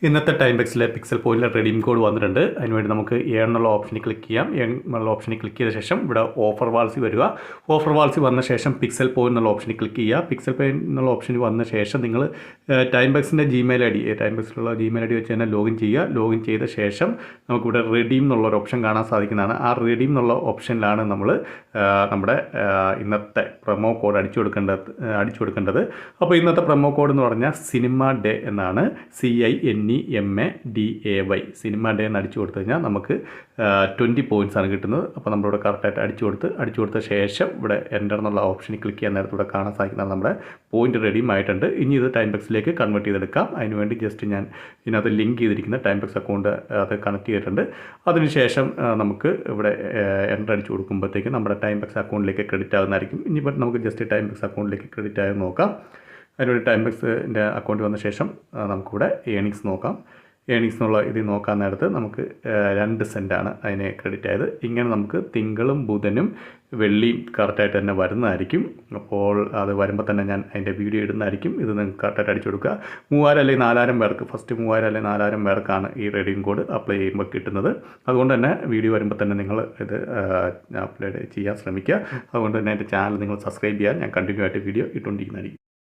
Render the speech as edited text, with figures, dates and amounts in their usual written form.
ഇന്നത്തെ time ബക്സിലെ pixel പോയിന്റിലെ redeem code വന്നിട്ടുണ്ട്. അതിനുവേണ്ടി നമുക്ക് എന്നുള്ള ഓപ്ഷനിൽ ക്ലിക്ക് ചെയ്യാം. എന്നുള്ള ഓപ്ഷനിൽ ക്ലിക്ക് ചെയ്ത ശേഷം ഇവിടെ ഓഫർ വാൾസി വരിക. ഓഫർ വാൾസി വന്ന ശേഷം പിക്സൽ പോയിന്റ് എന്നുള്ള ഓപ്ഷനിൽ ക്ലിക്ക് ചെയ്യുക. പിക്സൽ പോയിന്റ് എന്നുള്ള ഓപ്ഷനിൽ വന്ന ശേഷം നിങ്ങൾ ടൈം ബക്സിൻ്റെ ജിമെയിൽ ഐ ഡി ടൈം ബക്സിലുള്ള ജിമെയിൽ ഐ ഡി വെച്ച് തന്നെ ലോഗിൻ ചെയ്യുക. ലോഗിൻ ചെയ്ത ശേഷം നമുക്കിവിടെ റെഡീം എന്നുള്ളൊരു ഓപ്ഷൻ കാണാൻ സാധിക്കുന്നതാണ്. ആ റെഡീം എന്നുള്ള ഓപ്ഷനിലാണ് നമ്മൾ നമ്മുടെ ഇന്നത്തെ പ്രൊമോ കോഡ് അടിച്ചു കൊടുക്കേണ്ടത്. അപ്പോൾ ഇന്നത്തെ പ്രൊമോ കോഡ് എന്ന് പറഞ്ഞാൽ സിനിമ ഡേ എന്നാണ്. CINEMADAY സിനിമ ഡേ എന്ന് അടിച്ചു കൊടുത്തു കഴിഞ്ഞാൽ നമുക്ക് 20 പോയിൻറ്റ്സ് ആണ് കിട്ടുന്നത്. അപ്പോൾ നമ്മളിവിടെ കറക്റ്റായിട്ട് അടിച്ചു കൊടുത്ത ശേഷം ഇവിടെ എൻ്റർ എന്നുള്ള ഓപ്ഷനിൽ ക്ലിക്ക് ചെയ്യാൻ നേരത്തെ ഇവിടെ കാണാൻ സാധിക്കുന്നതാണ് നമ്മുടെ പോയിന്റ് റെഡീം ആയിട്ടുണ്ട്. ഇനി ഇത് ടൈം ബക്സിലേക്ക് കൺവേർട്ട് ചെയ്തെടുക്കാം. അതിനുവേണ്ടി ജസ്റ്റ് ഞാൻ ഇതിനകത്ത് ലിങ്ക് ചെയ്തിരിക്കുന്ന ടൈം ബക്സ് അക്കൗണ്ട് അത് കണക്ട് ചെയ്തിട്ടുണ്ട്. അതിനുശേഷം നമുക്ക് ഇവിടെ എൻ്റർ അടിച്ചു കൊടുക്കുമ്പോഴത്തേക്ക് നമ്മുടെ ടൈം ബക്സ് അക്കൗണ്ടിലേക്ക് ക്രെഡിറ്റ് ആകുന്നതായിരിക്കും. ഇനിയിപ്പോൾ നമുക്ക് ജസ്റ്റ് ടൈം ബക്സ് അക്കൗണ്ടിലേക്ക് ക്രെഡിറ്റ് ആയി നോക്കാം. അതിനൊരു ടൈം ബക്സിൻ്റെ അക്കൗണ്ട് വന്ന ശേഷം നമുക്കിവിടെ ഏണിങ്സ് നോക്കാം. ഏണിങ്സ് എന്നുള്ള ഇത് നോക്കാൻ നേരത്ത് നമുക്ക് 2 സെൻറ്റാണ് അതിന് ക്രെഡിറ്റ് ആയത്. ഇങ്ങനെ നമുക്ക് തിങ്കളും ബുധനും വെള്ളിയും കറക്റ്റായിട്ട് തന്നെ വരുന്നതായിരിക്കും. അപ്പോൾ അത് വരുമ്പോൾ തന്നെ ഞാൻ അതിൻ്റെ വീഡിയോ ഇടുന്നതായിരിക്കും. ഇത് നിങ്ങൾക്ക് കറക്റ്റായിട്ട് അടിച്ചു കൊടുക്കുക. 3000 അല്ലെങ്കിൽ 4000 പേർക്ക് ഫസ്റ്റ് 3000 അല്ലെങ്കിൽ 4000 പേർക്കാണ് ഈ റെഡീം കോഡ് അപ്ലൈ ചെയ്യുമ്പോൾ കിട്ടുന്നത്. അതുകൊണ്ട് തന്നെ വീഡിയോ വരുമ്പോൾ തന്നെ നിങ്ങൾ ഇത് അപ്ലോഡ് ചെയ്യാൻ ശ്രമിക്കുക. അതുകൊണ്ട് തന്നെ എൻ്റെ ചാനൽ നിങ്ങൾ സബ്സ്ക്രൈബ് ചെയ്യാൻ ഞാൻ കണ്ടിന്യൂ ആയിട്ട് വീഡിയോ ഇട്ടുകൊണ്ടിരിക്കുന്നതായിരിക്കും.